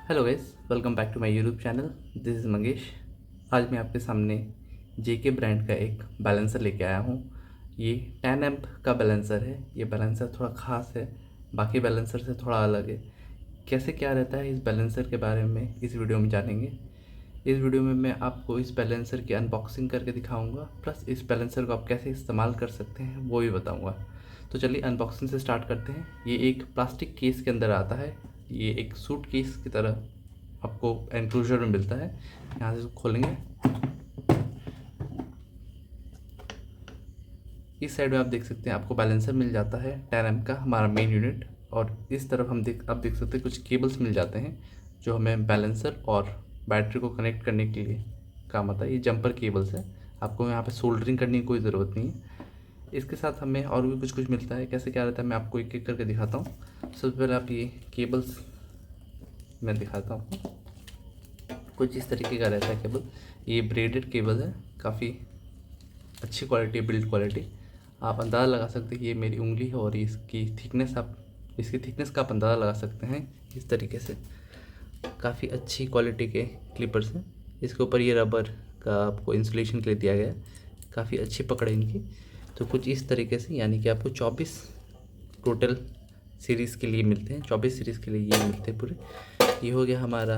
Hello guys, welcome back to my YouTube channel. This is Mangesh. आज मैं आपके सामने जेके ब्रांड का एक बैलेंसर लेके आया हूँ। ये 10 एम्प का बैलेंसर है। ये बैलेंसर थोड़ा ख़ास है, बाकी बैलेंसर से थोड़ा अलग है। कैसे क्या रहता है इस बैलेंसर के बारे में इस वीडियो में जानेंगे। इस वीडियो में मैं आपको इस बैलेंसर की अनबॉक्सिंग करके दिखाऊंगा, प्लस इस बैलेंसर को आप कैसे इस्तेमाल कर सकते हैं वो भी बताऊंगा। तो चलिए अनबॉक्सिंग से स्टार्ट करते हैं। ये एक प्लास्टिक केस के अंदर आता है। ये एक सूट केस की तरह आपको एनक्लोजर में मिलता है। यहाँ से खोलेंगे, इस साइड में आप देख सकते हैं आपको बैलेंसर मिल जाता है 10 एम्प का, हमारा मेन यूनिट। और इस तरफ आप देख सकते हैं कुछ केबल्स मिल जाते हैं जो हमें बैलेंसर और बैटरी को कनेक्ट करने के लिए काम आता है। ये जंपर केबल्स है, आपको यहाँ पे सोल्डरिंग करने की कोई ज़रूरत नहीं है। इसके साथ हमें और भी कुछ कुछ मिलता है। कैसे क्या रहता है मैं आपको एक एक करके दिखाता हूँ। सबसे पहले आप ये केबल्स मैं दिखाता हूँ। कुछ इस तरीके का रहता है केबल। ये ब्रेडेड केबल है, काफ़ी अच्छी क्वालिटी, बिल्ड क्वालिटी। आप अंदाज़ा लगा सकते हैं ये मेरी उंगली है और इसकी थिकनेस का आप अंदाज़ा लगा सकते हैं। इस तरीके से काफ़ी अच्छी क्वालिटी के क्लिपर्स हैं। इसके ऊपर ये रबर का आपको इंसुलेशन के लिए दिया गया है, काफ़ी अच्छी पकड़ है इनकी। तो कुछ इस तरीके से, यानी कि आपको 24 टोटल सीरीज़ के लिए मिलते हैं। 24 सीरीज़ के लिए ये मिलते हैं पूरे। ये हो गया हमारा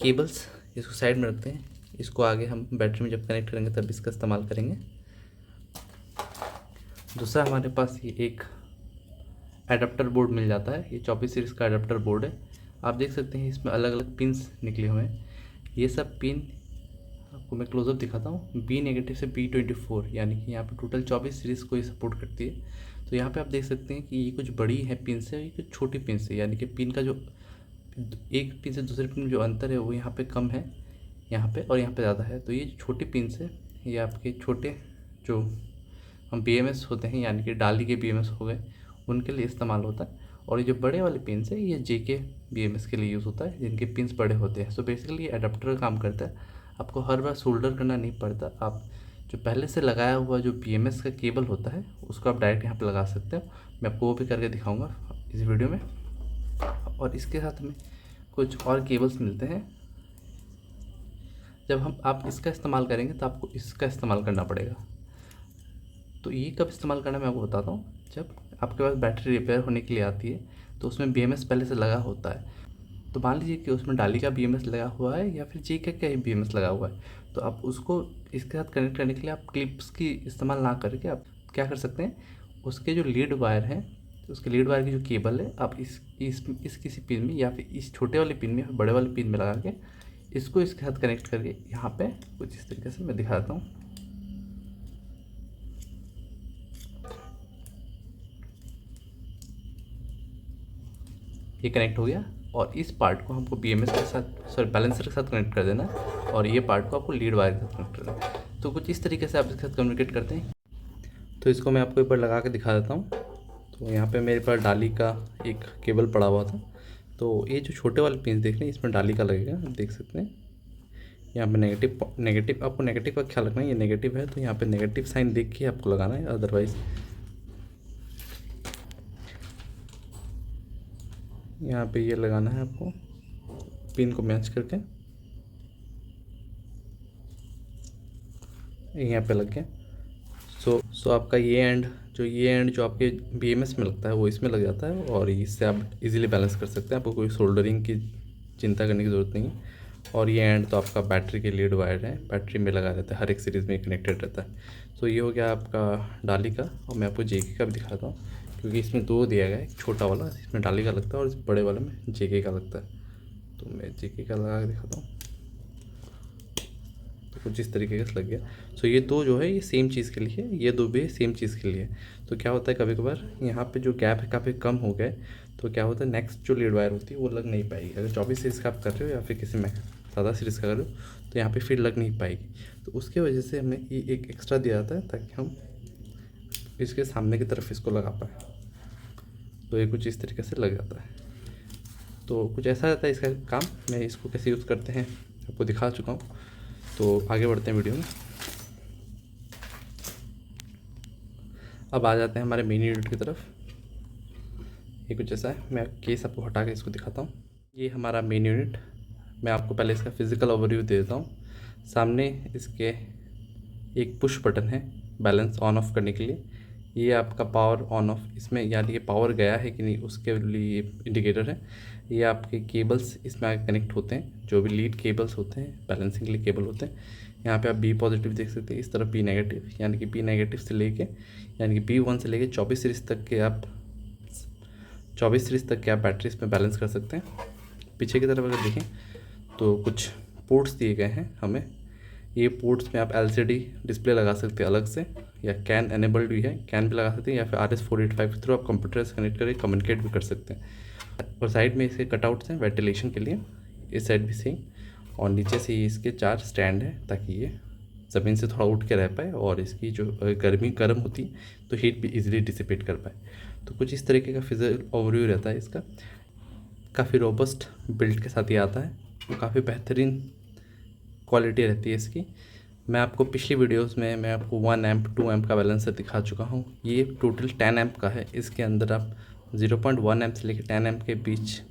केबल्स। इसको साइड में रखते हैं। इसको आगे हम बैटरी में जब कनेक्ट करेंगे तब इसका इस्तेमाल करेंगे। दूसरा हमारे पास ये एक एडाप्टर बोर्ड मिल जाता है। ये 24 सीरीज़ का एडाप्टर बोर्ड है। आप देख सकते हैं इसमें अलग अलग पिन्स निकले हुए हैं। ये सब पिन आपको मैं क्लोजअप दिखाता हूँ। B- से B24, यानी कि यहाँ पे टोटल 24 सीरीज़ को ये सपोर्ट करती है। तो यहाँ पे आप देख सकते हैं कि ये कुछ बड़ी है पिन से, ये कुछ छोटी पिन से, यानी कि पिन का जो एक पिन से दूसरे पिन में जो अंतर है वो यहाँ पे कम है, यहाँ पे और यहाँ पे ज़्यादा है। तो ये छोटी पिन से, ये आपके छोटे जो हम BMS होते हैं, यानी कि डाली के BMS हो गए, उनके लिए इस्तेमाल होता है। और ये जो बड़े वाले पिन है ये JK BMS के लिए यूज़ होता है, जिनके पिन्स बड़े होते हैं। सो बेसिकली ये अडाप्टर का काम करता है। आपको हर बार सोल्डर करना नहीं पड़ता। आप जो पहले से लगाया हुआ जो BMS का केबल होता है उसको आप डायरेक्ट यहाँ पर लगा सकते हो। मैं आपको वो भी करके दिखाऊँगा इस वीडियो में। और इसके साथ हमें कुछ और केबल्स मिलते हैं। जब आप इसका इस्तेमाल करेंगे तो आपको इसका इस्तेमाल करना पड़ेगा। तो ये कब इस्तेमाल करना मैं आपको बताता हूँ। जब आपके पास बैटरी रिपेयर होने के लिए आती है तो उसमें BMS पहले से लगा होता है। तो मान लीजिए कि उसमें डाली का BMS लगा हुआ है या फिर JK का ही BMS लगा हुआ है, तो आप उसको इसके साथ कनेक्ट करने के लिए आप क्लिप्स की इस्तेमाल ना करके आप क्या कर सकते हैं, उसके जो लीड वायर हैं, उसके लीड वायर की जो केबल है, आप इस किसी पिन में या फिर इस छोटे वाले पिन में या फिर बड़े वाले पिन में लगा के इसको इसके साथ कनेक्ट करके यहाँ पे कुछ इस तरीके से मैं दिखाता हूँ। ये कनेक्ट हो गया और इस पार्ट को हमको BMS के साथ, सॉरी बैलेंसर के साथ कनेक्ट कर देना है और ये पार्ट को आपको लीड वायर के साथ कनेक्ट करना है। तो कुछ इस तरीके से आप इसके साथ कम्युनिकेट करते हैं। तो इसको मैं आपको एक बार लगा के दिखा देता हूँ। तो यहाँ पे मेरे पास डाली का एक केबल पड़ा हुआ था। तो ये जो छोटे वाले पिन देख रहे हैं इसमें डाली का लगेगा, आप देख सकते हैं। यहाँ पे नेगेटिव आपको नेगेटिव का ख्याल रखना है। ये नेगेटिव है तो यहाँ पे नेगेटिव साइन देख के आपको लगाना है, अदरवाइज़ यहाँ पे ये लगाना है आपको पिन को मैच करके। यहाँ पे लग गया। सो आपका ये एंड जो आपके BMS में लगता है वो इसमें लग जाता है और इससे आप इजीली बैलेंस कर सकते हैं। आपको कोई सोल्डरिंग की चिंता करने की ज़रूरत नहीं है। और ये एंड तो आपका बैटरी के लीड वायर है, बैटरी में लगा रहता है, हर एक सीरीज़ में कनेक्टेड रहता है। सो ये हो गया आपका डाली का। और मैं आपको JK का भी दिखाता हूँ, क्योंकि इसमें दो दिया गया है। एक छोटा वाला इसमें डाली का लगता है और इस बड़े वाले में JK का लगता है। तो मैं JK का लगा के दिखाता हूँ। तो कुछ इस तरीके से लग गया। सो ये दो जो है ये सेम चीज़ के लिए, ये दो भी सेम चीज़ के लिए। तो क्या होता है कभी कभार यहाँ पे जो गैप है काफ़ी कम हो गए, तो क्या होता है नेक्स्ट जो लीड वायर होती है वो लग नहीं पाएगी। अगर 24 सीरीज़ का आप कर रहे हो या फिर किसी में ज़्यादा सीरीज़ का कर रहे हो तो यहाँ पे फिर लग नहीं पाएगी। तो उसके वजह से हमें ये एक एक्स्ट्रा दिया जाता है ताकि हम इसके सामने की तरफ इसको लगा पाए। तो ये कुछ इस तरीके से लग जाता है। तो कुछ ऐसा रहता है इसका काम। मैं इसको कैसे यूज़ करते हैं आपको दिखा चुका हूँ। तो आगे बढ़ते हैं वीडियो में। अब आ जाते हैं हमारे मेन यूनिट की तरफ। ये कुछ ऐसा है। मैं केस आपको हटा के इसको दिखाता हूँ। ये हमारा मेन यूनिट। मैं आपको पहले इसका फिज़िकल ओवरव्यू दे देता हूँ। सामने इसके एक पुश बटन है बैलेंस ऑन ऑफ करने के लिए। ये आपका पावर ऑन ऑफ, इसमें यानी ये पावर गया है कि नहीं उसके लिए इंडिकेटर है। ये आपके केबल्स इसमें आगे कनेक्ट होते हैं, जो भी लीड केबल्स होते हैं, बैलेंसिंग के लिए केबल होते हैं। यहाँ पे आप बी पॉजिटिव देख सकते हैं, इस तरफ बी नेगेटिव, यानी कि बी नेगेटिव से लेके यानी कि B1 से लेके 24 सीरीज़ तक के आप 24 सीरीज़ तक के आप बैटरी इसमें बैलेंस कर सकते हैं। पीछे की तरफ अगर देखें तो कुछ पोर्ट्स दिए गए हैं हमें। ये पोर्ट्स में आप LCD डिस्प्ले लगा सकते हैं अलग से, या कैन एनेबल्ड भी है, कैन भी लगा सकते हैं, या फिर RS485 के थ्रू आप कंप्यूटर से कनेक्ट करके कम्युनिकेट भी कर सकते हैं। और साइड में इसके कटआउट्स हैं वेंटिलेशन के लिए, इस साइड भी सेम। और नीचे से ये इसके 4 स्टैंड है ताकि ये ज़मीन से थोड़ा उठ के रह पाए और इसकी जो गर्म होती है तो हीट भी इजीली डिसिपेट कर पाए। तो कुछ इस तरीके का फिजिकल ओवरव्यू रहता है इसका। काफ़ी रोबस्ट बिल्ड के साथ ये आता है, तो काफ़ी बेहतरीन क्वालिटी रहती है इसकी। मैं आपको पिछली वीडियोस में मैं आपको 1 एम्प 2 एम्प का बैलेंसर दिखा चुका हूँ। ये टोटल 10 एम्प का है। इसके अंदर आप 0.1 एम्प से लेकर 10 एम्प के बीच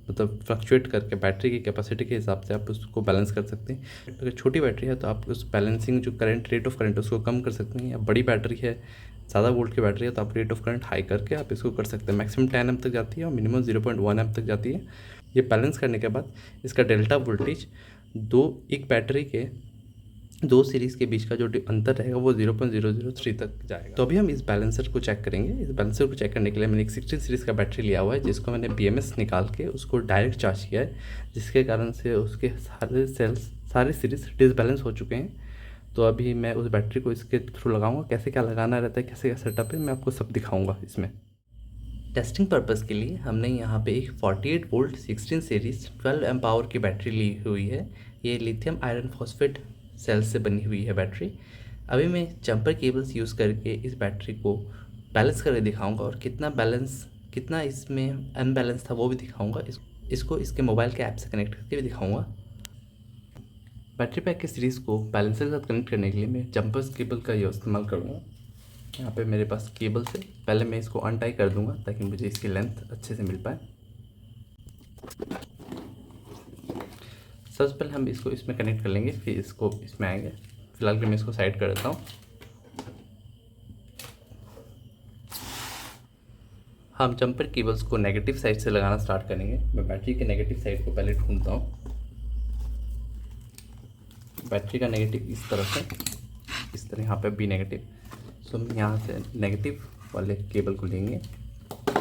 मतलब फ्लक्चुएट करके बैटरी की कैपेसिटी के हिसाब से आप उसको बैलेंस कर सकते हैं। अगर छोटी बैटरी है तो आप उस बैलेंसिंग जो करंट रेट ऑफ करंट उसको कम कर सकते हैं, या बड़ी बैटरी है, ज़्यादा वोल्ट की बैटरी है, तो आप रेट ऑफ करंट हाई करके आप इसको कर सकते हैं। मैक्सिमम 10 एम्प तक जाती है और मिनिमम 0.1 एम्प तक जाती है। ये बैलेंस करने के बाद इसका डेल्टा वोल्टेज एक बैटरी के 2 सीरीज़ के बीच का जो अंतर रहेगा वो 0.003 तक जाएगा। तो अभी हम इस बैलेंसर को चेक करेंगे। इस बैलेंसर को चेक करने के लिए मैंने एक 16 सीरीज़ का बैटरी लिया हुआ है, जिसको मैंने BMS निकाल के उसको डायरेक्ट चार्ज किया है, जिसके कारण से उसके सारे सेल्स सारे सीरीज़ डिसबैलेंस हो चुके हैं। तो अभी मैं उस बैटरी को इसके थ्रू लगाऊंगा। कैसे क्या लगाना रहता है, कैसे क्या सेटअप है, मैं आपको सब दिखाऊंगा इसमें। टेस्टिंग पर्पज़ के लिए हमने यहाँ पे एक 48 वोल्ट 16 सीरीज़ 12 एम्प आवर की बैटरी ली हुई है। ये लिथियम आयरन फॉस्फेट सेल से बनी हुई है बैटरी। अभी मैं जंपर केबल्स यूज़ करके इस बैटरी को बैलेंस करके दिखाऊंगा, और कितना इसमें अनबैलेंस था वो भी दिखाऊंगा। इसको इसके मोबाइल के ऐप से कनेक्ट करके भी दिखाऊंगा। बैटरी पैक के सीरीज़ को बैलेंसर के साथ कनेक्ट करने के लिए मैं जंपर्स केबल का इस्तेमाल करूँगा। यहाँ पे मेरे पास केबल से पहले मैं इसको अनटाई कर दूँगा ताकि मुझे इसकी लेंथ अच्छे से मिल पाए। सबसे पहले हम इसको इसमें कनेक्ट कर लेंगे, फिर इसको इसमें आएंगे। फिलहाल के मैं इसको साइड कर देता हूँ। हम जंपर केबल्स को नेगेटिव साइड से लगाना स्टार्ट करेंगे। मैं बैटरी के नेगेटिव साइड को पहले ढूंढता हूँ। बैटरी का नेगेटिव इस तरफ है, इस तरह यहाँ पे बी नेगेटिव। तो हम यहाँ से नेगेटिव वाले केबल को लेंगे।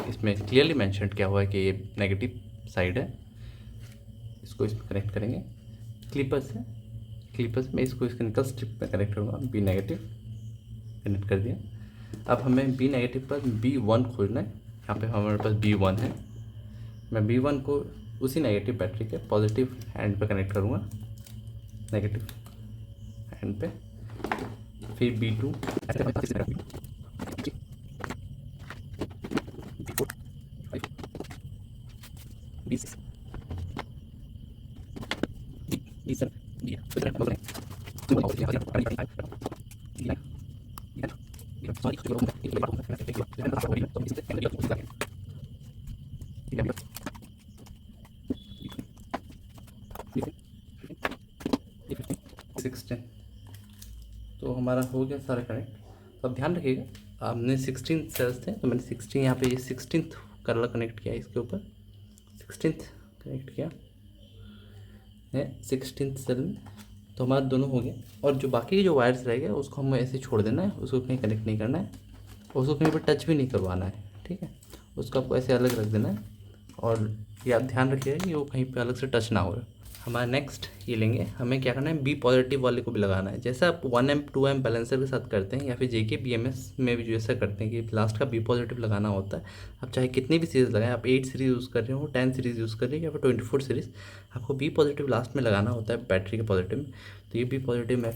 इसमें क्लियरली मेंशन किया हुआ है कि ये नेगेटिव साइड है। इसको इसमें कनेक्ट करेंगे क्लिपर्स में इसको इसके निकल स्ट्रिप में कनेक्ट करूँगा। बी नेगेटिव कनेक्ट कर दिया। अब हमें बी नेगेटिव पर B1 खोजना है। यहाँ पे हमारे पास B1 है। मैं B1 को उसी नेगेटिव बैटरी के पॉजिटिव एंड पे कनेक्ट करूँगा, नेगेटिव एंड पे। फिर B2 B6 16। तो हमारा हो गया सारा कनेक्ट। तो अब ध्यान रखिएगा, हमने 16 सेल्स थे तो मैंने 16 यहाँ पे ये 16th कलर कनेक्ट किया इसके ऊपर, 16th कनेक्ट किया है 16th सेल में। तो हमारा दोनों हो गए, और जो बाकी के जो वायर्स रह गए उसको हमें ऐसे छोड़ देना है, उसको कहीं कनेक्ट नहीं करना है, उसको कहीं पर टच भी नहीं करवाना है, ठीक है। उसको आपको ऐसे अलग रख देना है, और ये आप ध्यान रखिएगा कि वो कहीं पे अलग से टच ना हो। हमारा नेक्स्ट ये लेंगे, हमें क्या करना है, बी पॉजिटिव वाले को भी लगाना है। जैसे आप 1 एम्प 2 एम्प बैलेंसर के साथ करते हैं, या फिर JK BMS में भी जैसा करते हैं कि लास्ट का बी पॉजिटिव लगाना होता है। आप चाहे कितनी भी सीरीज़ लगाएं, आप 8 सीरीज़ यूज़ कर रहे हो, 10 सीरीज़ यूज़ कर रहे हो, या फिर 24 सीरीज़, आपको बी पॉजिटिव लास्ट में लगाना होता है बैटरी के पॉजिटिव में। तो ये बी पॉजिटिव मैं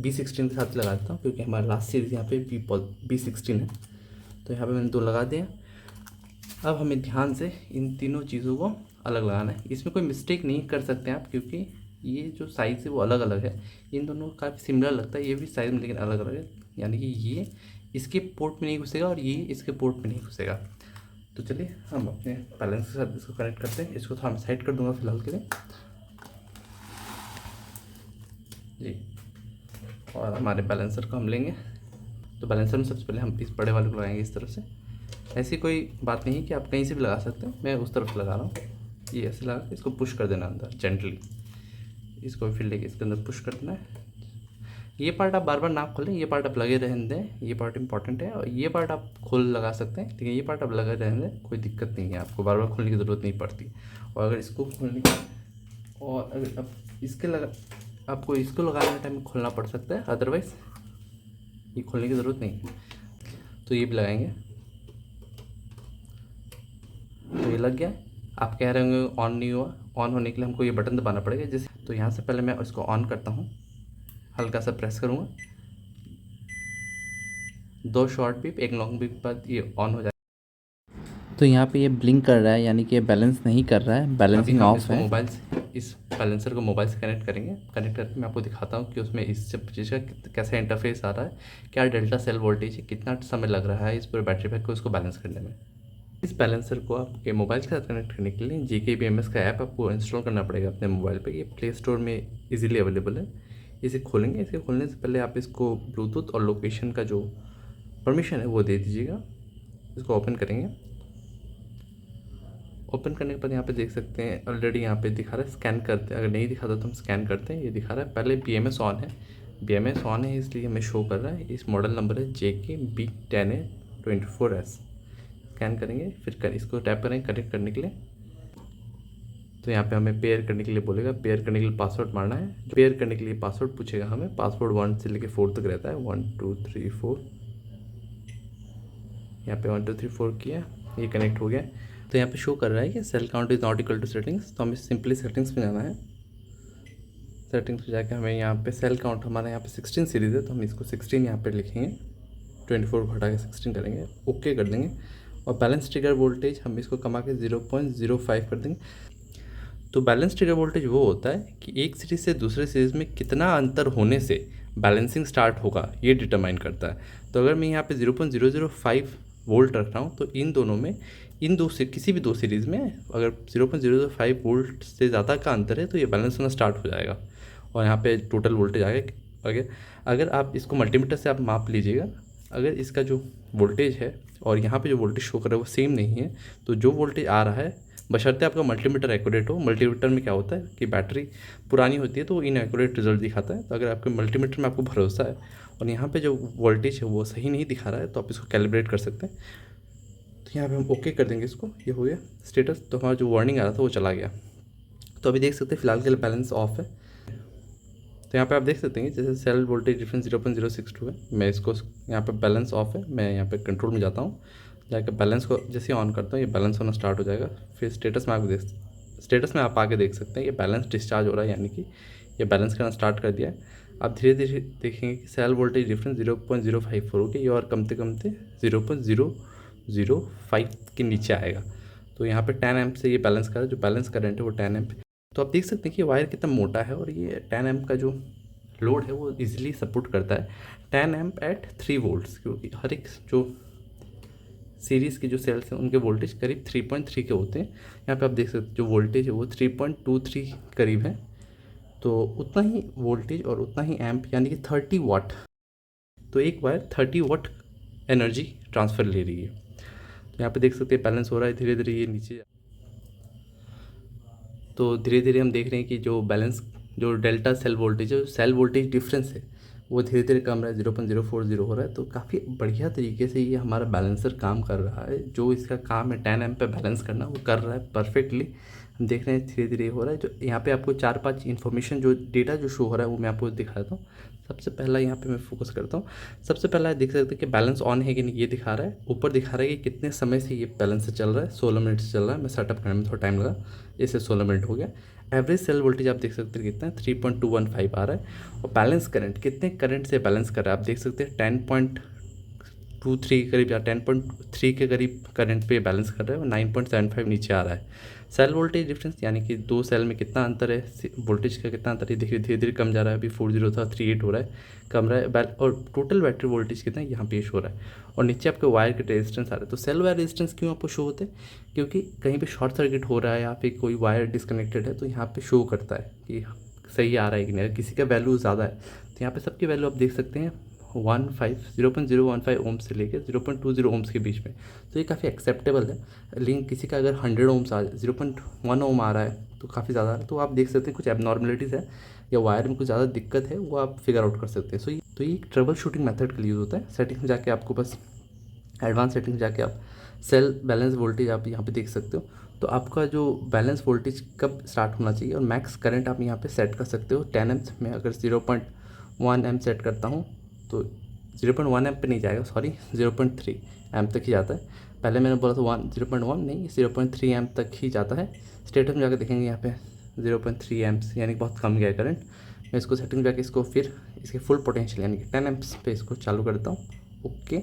B16 के साथ लगा देता हूँ, क्योंकि हमारा लास्ट सीरीज़ यहाँ पे B16 है। तो यहाँ पर मैंने 2 लगा दिया। अब हमें ध्यान से इन तीनों चीज़ों को अलग लगाना है। इसमें कोई मिस्टेक नहीं कर सकते आप, क्योंकि ये जो साइज़ है वो अलग अलग है। इन दोनों काफ़ी सिमिलर लगता है, ये भी साइज़ में लेकिन अलग अलग है। यानी कि ये इसके पोर्ट में नहीं घुसेगा और ये इसके पोर्ट में नहीं घुसेगा। तो चलिए हम अपने बैलेंस के साथ इसको कनेक्ट करते हैं। इसको तो हम साइड कर दूंगा फिलहाल के लिए। जी। और हमारे बैलेंसर को हम लेंगे, तो बैलेंसर में सबसे पहले हम इस बड़े वाले को लगाएंगे इस तरफ से। ऐसी कोई बात नहीं है कि आप कहीं से भी लगा सकते हैं, मैं उस तरफ से लगा रहा हूँ। ये ऐसे लगा के इसको पुश कर देना अंदर जेंटली, इसको फिर लेके इसके अंदर पुश कर देना है। ये पार्ट आप बार बार ना खोलें, ये पार्ट आप लगे रहने दें, ये पार्ट इंपॉर्टेंट है। और ये पार्ट आप खोल लगा सकते हैं, लेकिन ये पार्ट आप लगे रहने दें, कोई दिक्कत नहीं है, आपको बार बार खोलने की ज़रूरत नहीं पड़ती। और अगर इसको खोलने की और अगर आप इसके लगा आपको इसको लगाने के टाइम में खोलना पड़ सकता है, अदरवाइज़ ये खोलने की ज़रूरत नहीं है। तो ये भी लगाएंगे, तो ये लग गया। आप कह रहे होंगे ऑन नहीं हुआ, ऑन होने के लिए हमको ये बटन दबाना पड़ेगा। जैसे तो यहाँ से पहले मैं इसको ऑन करता हूँ, हल्का सा प्रेस करूँगा, 2 शॉर्ट बीप 1 लॉन्ग बीप बाद ये ऑन हो जाएगा। तो यहाँ पे ये ब्लिंक कर रहा है, यानी कि ये बैलेंस नहीं कर रहा है, बैलेंसिंग ऑफ है। मोबाइल से इस बैलेंसर को मोबाइल से कनेक्ट करेंगे। कनेक्ट करके मैं आपको दिखाता हूँ कि उसमें इस सब चीज़ का कैसा इंटरफेस आ रहा है, क्या डेल्टा सेल वोल्टेज है, कितना समय लग रहा है इस पूरे बैटरी पैक को इसको बैलेंस करने में। इस बैलेंसर को आपके मोबाइल के साथ कनेक्ट करने के लिए JKBMS का ऐप आपको इंस्टॉल करना पड़ेगा अपने मोबाइल पे। ये प्ले स्टोर में इजीली अवेलेबल है। इसे खोलेंगे, इसे खोलने से पहले आप इसको ब्लूटूथ और लोकेशन का जो परमिशन है वो दे दीजिएगा। इसको ओपन करेंगे, ओपन करने के बाद यहाँ पे देख सकते हैं ऑलरेडी यहाँ पे दिखा रहा है स्कैन करते हैं। अगर नहीं दिखाता तो हम स्कैन करते हैं, ये दिखा रहा है। पहले BMS ऑन है, BMS ऑन है इसलिए हमें शो कर रहा है। इस मॉडल नंबर है JKB10A24S। स्कैन करेंगे, फिर इसको टैप करेंगे कनेक्ट करने के लिए। तो यहाँ पे हमें पेयर करने के लिए बोलेगा, पेयर करने के लिए पासवर्ड मारना है। पेयर करने के लिए पासवर्ड पूछेगा हमें, पासवर्ड 1 से लेकर 4 तक रहता है, 1 2 3 4। यहाँ पे 1 2 3 4 किया, ये कनेक्ट हो गया। तो यहाँ पे शो कर रहा है कि cell count is not equal to settings, तो हमें सिंपली सेटिंग्स में जाना है। सेटिंग्स पे जाके हमें यहाँ पे सेल काउंट हमारे यहाँ पे 16 सीरीज़ है, तो हम इसको 16 यहाँ पे लिखेंगे, 24 को हटा के 16 करेंगे, ओके कर देंगे। और बैलेंस ट्रिगर वोल्टेज हम इसको कमा के 0.05 कर देंगे। तो बैलेंस ट्रिगर वोल्टेज वो होता है कि एक सीरीज़ से दूसरे सीरीज़ में कितना अंतर होने से बैलेंसिंग स्टार्ट होगा, ये डिटरमाइन करता है। तो अगर मैं यहाँ पे 0.005 वोल्ट रख रहा हूँ, तो इन दोनों में किसी भी 2 सीरीज़ में अगर 0.005 वोल्ट से ज़्यादा का अंतर है तो ये बैलेंस होना स्टार्ट हो जाएगा और यहाँ पे टोटल वोल्टेज आगे। अगर आप इसको मल्टीमीटर से आप माप लीजिएगा, अगर इसका जो वोल्टेज है और यहाँ पे जो वोल्टेज शो कर रहा है वो सेम नहीं है, तो जो वोल्टेज आ रहा है, बशर्ते आपका मल्टीमीटर एक्यूरेट हो। मल्टीमीटर में क्या होता है कि बैटरी पुरानी होती है तो इनएक्यूरेट रिजल्ट दिखाता है। तो अगर आपके मल्टीमीटर में आपको भरोसा है और यहाँ पे जो वोल्टेज है वो सही नहीं दिखा रहा है, तो आप इसको कैलिब्रेट कर सकते हैं। तो यहाँ पे हम ओके कर देंगे इसको, ये हो गया स्टेटस। तो हमारा जो वार्निंग आ रहा था वो चला गया। तो अभी देख सकते हैं फिलहाल के लिए बैलेंस ऑफ है। तो यहाँ पे आप देख सकते हैं जैसे सेल वोल्टेज डिफरेंस 0.062 है। मैं इसको यहाँ पे बैलेंस ऑफ है, मैं यहाँ पे कंट्रोल में जाता हूँ, जाकर बैलेंस को जैसे ऑन करता हूँ ये बैलेंस होना स्टार्ट हो जाएगा। फिर स्टेटस में आप आगे देख सकते हैं ये बैलेंस डिस्चार्ज हो रहा है, यानी कि ये बैलेंस करना स्टार्ट कर दिया है। आप धीरे धीरे देखेंगे कि सेल वोल्टेज डिफरेंस 0.054 हो गया, ये और कमते 0.005 के नीचे आएगा। तो यहाँ पे 10 एम्प से ये बैलेंस कर रहा है, जो बैलेंस करंट है वो 10 एम्प। तो आप देख सकते हैं कि वायर कितना मोटा है और ये 10 एम्प का जो लोड है वो इजीली सपोर्ट करता है 10 एम्प एट 3 वोल्ट्स, क्योंकि हर एक जो सीरीज़ के जो सेल्स हैं उनके वोल्टेज करीब 3.3 के होते हैं। यहाँ पे आप देख सकते हैं जो वोल्टेज है वो 3.23 करीब है। तो उतना ही वोल्टेज और उतना ही एम्प, यानी कि 30 वाट। तो एक वायर 30 वाट एनर्जी ट्रांसफ़र ले रही है। तो यहाँ पे देख सकते हैं बैलेंस हो रहा है धीरे धीरे ये नीचे। तो धीरे धीरे हम देख रहे हैं कि जो डेल्टा सेल वोल्टेज है, सेल वोल्टेज डिफरेंस है वो धीरे धीरे कम रहा है, 0.040 हो रहा है। तो काफ़ी बढ़िया तरीके से ये हमारा बैलेंसर काम कर रहा है। जो इसका काम है 10 एम्प पे बैलेंस करना वो कर रहा है परफेक्टली। हम देख रहे हैं धीरे धीरे हो रहा है। जो यहाँ पे आपको 4-5 इन्फॉर्मेशन जो डेटा जो शो हो रहा है वो मैं आपको दिखाता हूँ। सबसे पहला यहाँ पे मैं फोकस करता हूँ। सबसे पहला देख सकते हैं कि बैलेंस ऑन है कि नहीं, ये दिखा रहा है। ऊपर दिखा रहा है कि कितने समय से ये बैलेंसर चल रहा है, 16 मिनट से चल रहा है। मैं सेटअप करने में थोड़ा टाइम लगा, इसे 16 मिनट हो गया। एवरेज सेल वोल्टेज आप देख सकते हैं कितना है, 3.215 आ रहा है। और बैलेंस करंट कितने करंट से बैलेंस कर रहा है आप देख सकते हैं, 10.23 के करीब या 10.3 के करीब करंट पे बैलेंस कर रहा है और 9.75 नीचे आ रहा है। सेल वोल्टेज डिफरेंस यानी कि 2 सेल में कितना अंतर है, वोल्टेज का कितना अंतर है, देखिए धीरे धीरे कम जा रहा है। अभी 40 था 38 हो रहा है, कम रहा है। और टोटल बैटरी वोल्टेज कितना है यहाँ पे शो हो रहा है। और नीचे आपके वायर के रेजिस्टेंस आ रहे हैं। तो सेल वायर रेजिस्टेंस क्यों आपको शो होते हैं, क्योंकि कहीं पे शॉर्ट सर्किट हो रहा है या फिर कोई वायर डिस्कनेक्टेड है तो यहाँ पे शो करता है कि सही आ रहा है कि नहीं, अगर किसी का वैल्यू ज़्यादा है तो यहाँ पे सबकी वैल्यू आप देख सकते हैं 0.015 ओम्स से लेकर 0.20 ओम्स के बीच में, तो ये काफ़ी एक्सेप्टेबल है। लेकिन किसी का अगर 100 ओम्स आ 0.1 ओम आ रहा है तो काफ़ी ज़्यादा है, तो आप देख सकते हैं कुछ एबनॉर्मलिटीज़ है या वायर में कुछ ज़्यादा दिक्कत है, वो आप फिगर आउट कर सकते हैं। तो ये एक ट्रबल शूटिंग मेथड के लिए यूज़ होता है। सेटिंग में जाके आपको बस एडवांस सेटिंग में जाके आप सेल बैलेंस वोल्टेज आप यहाँ पे देख सकते हो, तो आपका जो बैलेंस वोल्टेज कब स्टार्ट होना चाहिए और मैक्स करंट आप यहाँ पे सेट कर सकते हो 10 एम्स में। अगर 0.1 एम सेट करता हूँ तो 0.1 एम पे नहीं जाएगा, सॉरी 0.3 एम तक ही जाता है। पहले मैंने बोला था 0.1 नहीं, 0.3 एम तक ही जाता है। स्टेटस में जाकर देखेंगे यहाँ पे 0.3 एम्स, यानी बहुत कम गया करंट। मैं इसको सेटिंग में जाके इसको फिर इसके फुल पोटेंशियल यानी कि 10 एम्स पे इसको चालू करता हूँ। ओके,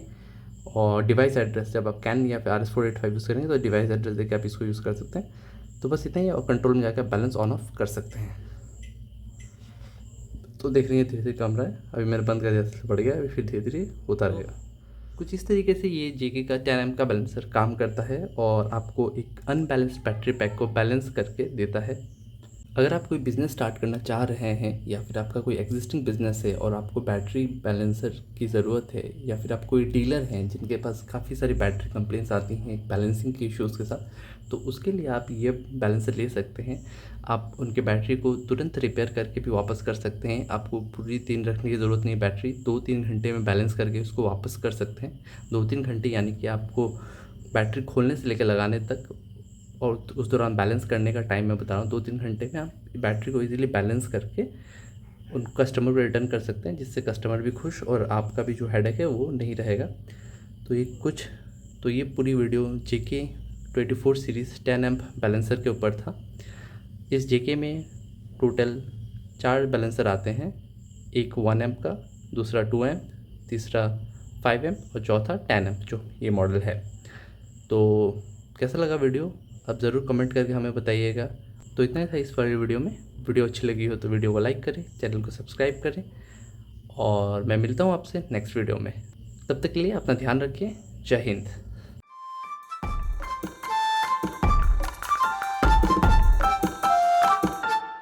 और डिवाइस एड्रेस जब आप कैन या फिर RS485 यूज़ करेंगे तो डिवाइस एड्रेस देके आप इसको यूज़ कर सकते हैं। तो बस इतना ही, और कंट्रोल में जाकर बैलेंस ऑन ऑफ कर सकते हैं। तो देख रही है धीरे धीरे कम रहा है, अभी मैंने बंद कर दिया इसलिए बढ़ गया, अभी फिर धीरे धीरे होता रहेगा। कुछ इस तरीके से ये JK का 10 एम का बैलेंसर काम करता है और आपको एक अनबैलेंस्ड बैटरी पैक को बैलेंस करके देता है। अगर आप कोई बिज़नेस स्टार्ट करना चाह रहे हैं या फिर आपका कोई एग्जिस्टिंग बिज़नेस है और आपको बैटरी बैलेंसर की ज़रूरत है, या फिर आप कोई डीलर हैं जिनके पास काफ़ी सारी बैटरी कंप्लेंट्स आती हैं बैलेंसिंग के इश्यूज़ के साथ, तो उसके लिए आप ये बैलेंसर ले सकते हैं। आप उनके बैटरी को तुरंत रिपेयर करके भी वापस कर सकते हैं। आपको पूरी दिन रखने की ज़रूरत नहीं, बैटरी 2-3 घंटे में बैलेंस करके उसको वापस कर सकते हैं। 2-3 घंटे यानी कि आपको बैटरी खोलने से लेकर लगाने तक और उस दौरान बैलेंस करने का टाइम मैं बता रहा हूँ 2-3 घंटे में आप बैटरी को इजीली बैलेंस करके उन कस्टमर को रिटर्न कर सकते हैं, जिससे कस्टमर भी खुश और आपका भी जो हेडेक है वो नहीं रहेगा। तो ये पूरी video JK 24 series 10 amp balancer के ऊपर था। इस JK में टोटल 4 बैलेंसर आते हैं, एक 1 एम्प का, दूसरा 2 एम्प, तीसरा 5 एम्प और चौथा 10 एम्प जो ये मॉडल है। तो कैसा लगा वीडियो आप ज़रूर कमेंट करके हमें बताइएगा। तो इतना ही था इस वाली वीडियो में। वीडियो अच्छी लगी हो तो वीडियो को लाइक करें, चैनल को सब्सक्राइब करें, और मैं मिलता हूँ आपसे नेक्स्ट वीडियो में। तब तक के लिए अपना ध्यान रखिए। जय हिंद।